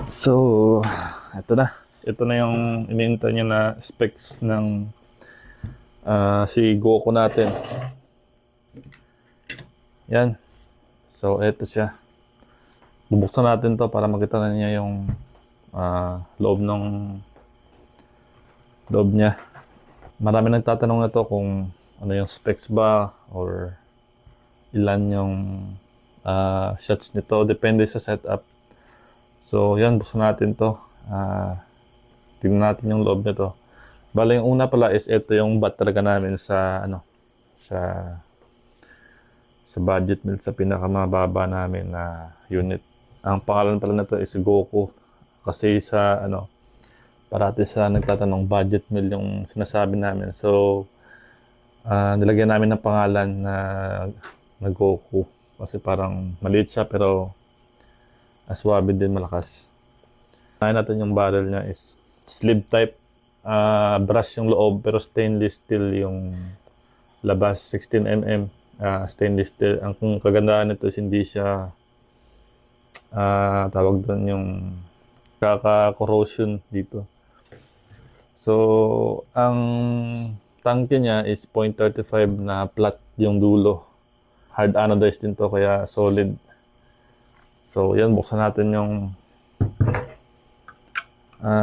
So, ito na. Ito na yung iniintay niya na specs ng si Goku natin. Yan. So, ito siya. Bubuksan natin to para makita na niya yung loob niya. Marami nagtatanong na to kung ano yung specs ba or ilan yung shots nito. Depende sa setup. So, yan. Buksan natin to. Tingnan natin yung loob nito. Bale, yung una pala is ito yung bat talaga namin sa sa budget meal, sa pinakamababa namin na unit. Ang pangalan pala nito is Goku kasi sa parati sa nagtatanong budget meal yung sinasabi namin. So nilagyan namin ng pangalan na Goku kasi parang maliit siya pero aswabe din, malakas. Ngayon natin yung barrel niya is sleeve type. Brass yung loob pero stainless steel yung labas, 16mm stainless steel. Ang kagandahan nito is hindi siya tawag doon yung kaka-corrosion dito. So ang tangke niya is 0.35 na flat yung dulo. Hard anodized din to kaya solid. So yan, buksan natin yung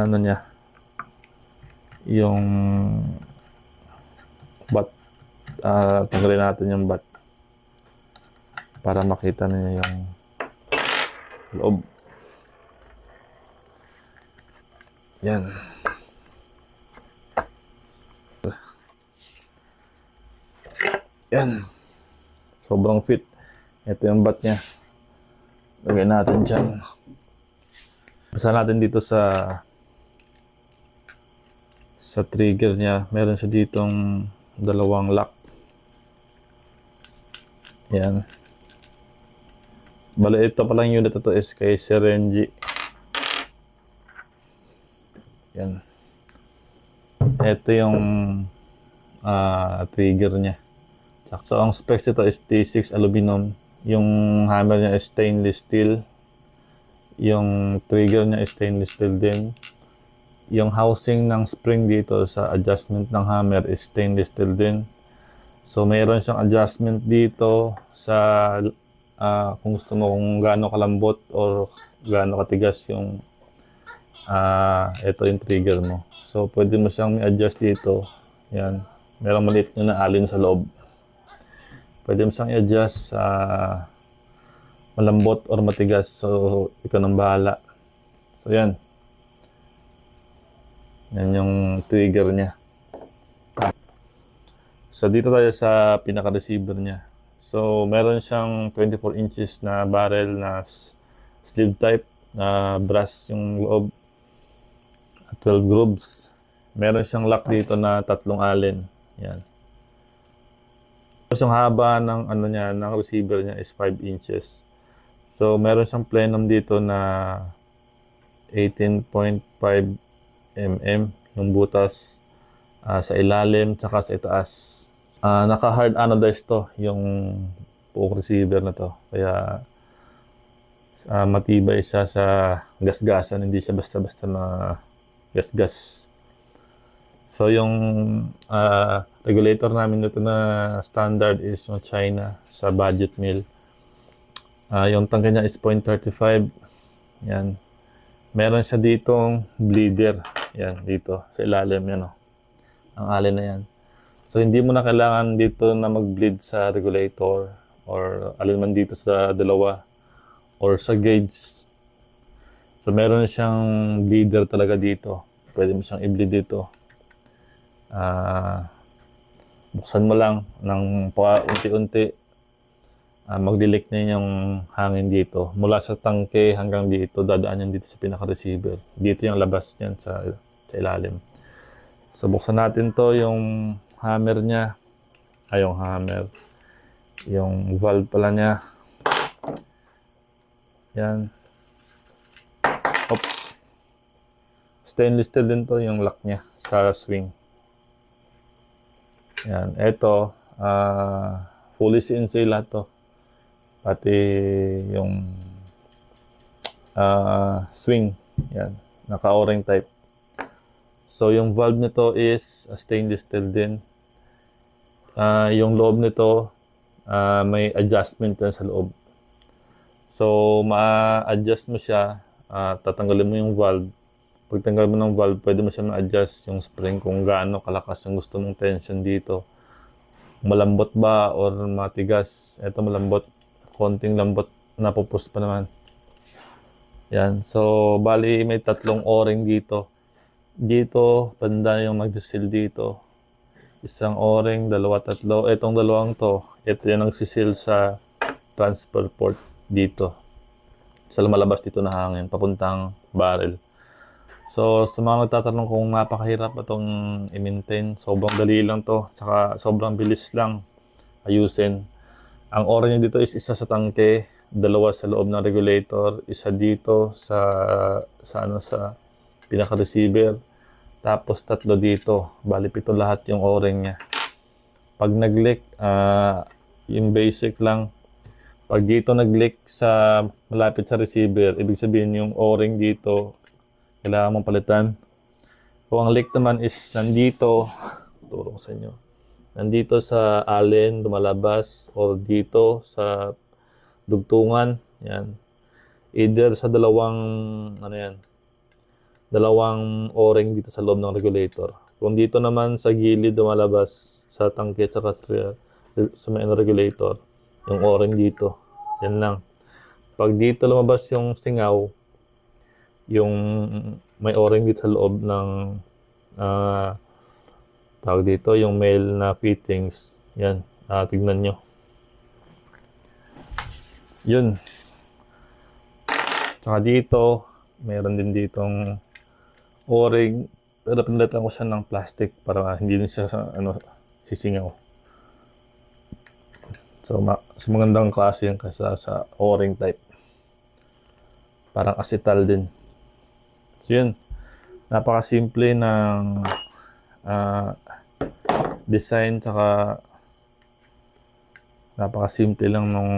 niya, yung bat. Tanggalin natin yung bat para makita niyo yung loob. Yan. Yan. Sobrang fit. Ito yung bat niya. Lagay natin dyan. Basta natin dito sa trigger niya. Meron siya ditong dalawang lock. Yan. Bale, ito palang unit ito is kay Serenji. Yan. Ito yung trigger niya. So, ang specs ito is T6 aluminum. Yung hammer niya is stainless steel. Yung trigger niya is stainless steel din. Yung housing ng spring dito sa adjustment ng hammer is stainless steel din. So, mayroon siyang adjustment dito sa kung gusto mo kung gaano kalambot or gaano katigas yung ito yung trigger mo. So, pwede mo siyang i-adjust dito. Yan. Merong maliit na alin sa loob. Pwede mo siyang i-adjust sa malambot or matigas. So, ikaw nang bahala. So, yan. Yan yung trigger niya. So, dito tayo sa pinaka-receiver niya. So, meron siyang 24 inches na barrel na sleeve type na brass yung loob. 12 grooves. Meron siyang lock dito na 3 allen. Yan. So, yung haba ng ng receiver niya is 5 inches. So, meron siyang plenum dito na 18.5 mm yung butas sa ilalim tsaka sa itaas. Naka-hard anodized to yung buong receiver na to. Kaya matibay siya sa gasgasan, hindi siya basta-basta na gasgas. So yung regulator namin nito na standard is yung China sa budget meal. Yung tangke niya is 0.35. Yan. Meron siya ditong bleeder. Yan, dito sa ilalim yan, oh. Ang alin na yan. So hindi mo na kailangan dito na mag-bleed sa regulator or alin man dito sa dalawa or sa gauge. So meron siyang bleeder talaga dito. Pwede mo siyang i-bleed dito. Buksan mo lang ng unti-unti. Mag-delete na yung hangin dito. Mula sa tangke hanggang dito, dadaan yan dito sa pinaka-receiver. Dito yung labas niyan sa ilalim. So buksan natin to, yung hammer niya. Yung hammer. Yung valve pala niya. Yan. Oops. Stainless steel din to yung lock niya sa swing. Yan. Ito, fully CNC lahat to. Pati yung swing. Yan, naka-o-ring type. So yung valve nito is stainless steel din. Yung loob nito may adjustment din sa loob. So ma-adjust mo siya, tatanggalin mo yung valve. Pag tanggal mo ng valve, pwede mo siya ma-adjust yung spring kung gaano kalakas yung gusto mong tension dito. Malambot ba or matigas? Ito malambot, konting lambot, napupus pa naman. Yan, so bali may tatlong o-ring dito. Dito, banda yung nag-seal dito. Isang o-ring, dalawa, tatlo. Itong dalawang to, ito yung nagsisil sa transfer port dito. Sa lumalabas dito na hangin, papuntang barrel. So, sa mga nagtatanong kung napakahirap itong i-maintain, sobrang dali lang to, tsaka sobrang bilis lang ayusin. Ang o-ring niya dito is isa sa tangke, dalawa sa loob ng regulator, isa dito sa pinaka-receiver, tapos tatlo dito. Bali, pito lahat yung o-ring niya. Pag nag-leak, yung basic lang, pag dito nag-leak sa malapit sa receiver, ibig sabihin yung o-ring dito, kailangan mong palitan. Kung ang leak naman is nandito, turong sa inyo, nandito sa allen, lumalabas, or dito sa dugtungan, yan. Either sa dalawang o-ring dito sa loob ng regulator. Kung dito naman sa gilid lumalabas sa tangke at sa may regulator, yung o-ring dito, yan lang. Pag dito lumabas yung singaw, yung may o-ring dito sa loob ng tawag dito, yung male na fittings, yan, tignan nyo. Yun. Tsaka dito, mayroon din ditong o-ring, pero pinalitan ko siya ng plastic para hindi din siya sisingaw. So, mas magandang klase yan kaysa sa o-ring type. Parang acetal din. So, yun. Napakasimple ng design, tsaka napakasimple lang nung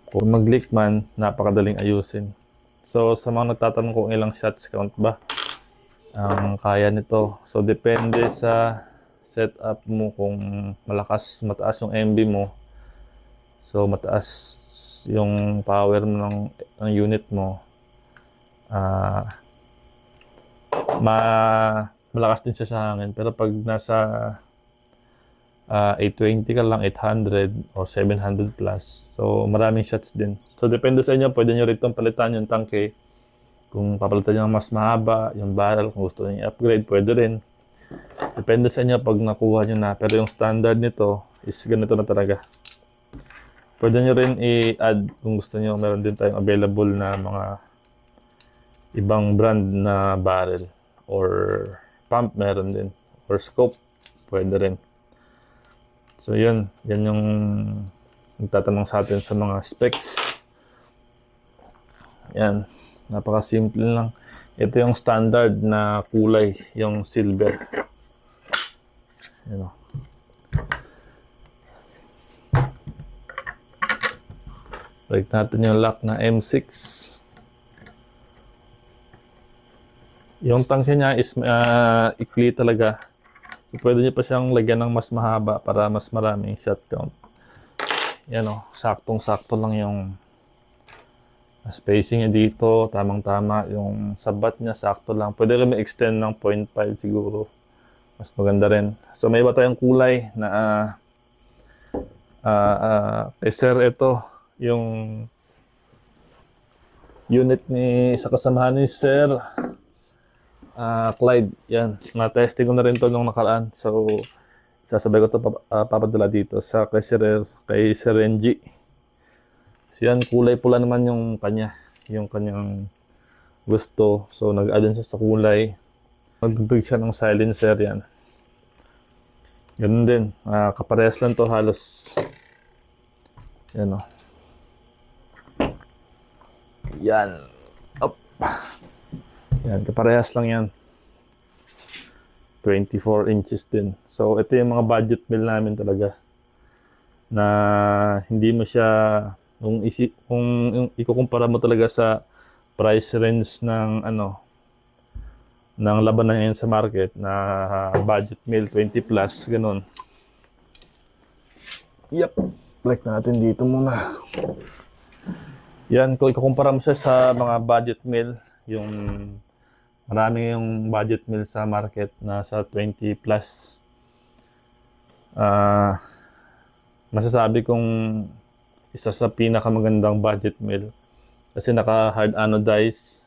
kung mag-leak man, napakadaling ayusin. So, sa mga nagtatanong kung ilang shots count ba ang kaya nito. So, depende sa setup mo kung mataas yung MB mo. So, mataas yung power ng unit mo. Malakas din siya sa hangin. Pero pag nasa 820 ka lang, 800 or 700 plus. So, maraming shots din. So, depende sa inyo. Pwede nyo rito palitan yung tangke. Kung papalitan nyo mas mahaba, yung barrel, kung gusto nyo i-upgrade, pwede rin. Depende sa inyo pag nakuha nyo na. Pero yung standard nito is ganito na talaga. Pwede nyo rin i-add kung gusto nyo. Meron din tayong available na mga ibang brand na barrel or pump meron din. Or scope, pwede rin. So, yun. Yan yung nagtatanong sa atin sa mga specs. Yan. Napakasimple lang. Ito yung standard na kulay, yung silver. Yan o. Break natin yung lock na M6. Yung tangke niya is ikli talaga. So, pwede nyo pa siyang lagyan ng mas mahaba para mas maraming shot count. Yan o, saktong-sakto lang yung spacing niya dito, tamang-tama. Yung sabat niya, sakto lang. Pwede rin extend ng 0.5 siguro. Mas maganda rin. So, may iba tayong kulay na kay sir, ito yung unit sa kasamahan ni sir Clyde. Yan, na-testing ko na rin to nung nakaraan. So, sasabay ko to papadala dito sa kay Sir Renji. So, yan, kulay pula naman yung kanyang gusto. So, nag-add din siya sa kulay. Magdugtog siya ng silencer, yan. Ganun din. Kaparehas lang to halos. Yan o. Yan. Up. Yan, kaparehas lang yan. 24 inches din. So, ito yung mga budget mill namin talaga. Na hindi mo siya, kung ikukumpara mo talaga sa price range ng ano, ng labanan ngayon sa market na budget meal 20 plus, ganun. Yep. Like natin dito muna. Yan, kung ikukumpara mo siya sa mga budget meal, yung marami yung budget meal sa market na sa 20 plus. Masasabi kong isa sa pinakamagandang budget meal kasi naka hard anodize.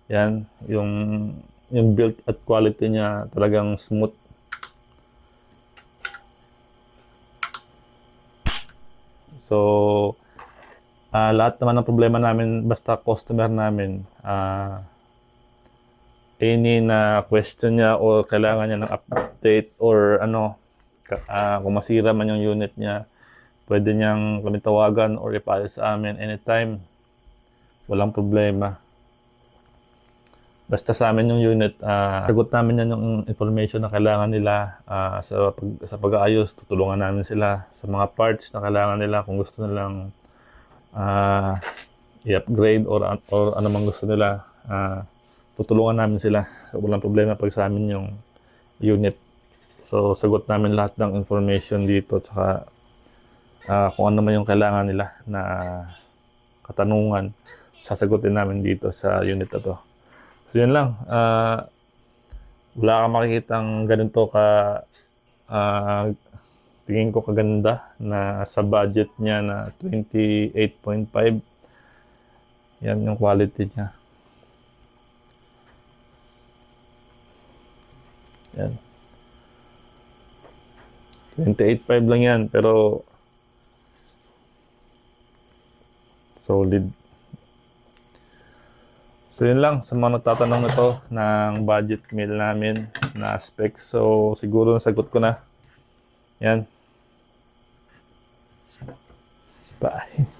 Yan, yung build at quality niya talagang smooth. So, lahat naman ng problema namin, basta customer namin, any na question niya o kailangan niya ng update or ano, kung masira man yung unit niya, pwede niyang kami tawagan or ipaalis sa amin anytime. Walang problema. Basta sa amin yung unit, sagot namin yan yung information na kailangan nila sa pag-aayos. Tutulungan namin sila sa mga parts na kailangan nila kung gusto nilang i-upgrade or ano mang gusto nila. Tutulungan namin sila. Walang problema pag sa amin yung unit. So, sagot namin lahat ng information dito. Tsaka kung ano man yung kailangan nila na katanungan, sasagutin namin dito sa unit na to. So, yun lang. Wala kang makikitang ganito tingin ko kaganda na sa budget niya na 28.5. Yan yung quality niya. Yan. 28.5 lang yan, pero solid. So yun lang sa mga nagtatanong nito ng budget meal namin na specs. So siguro nasagot ko na. Yan. Bye.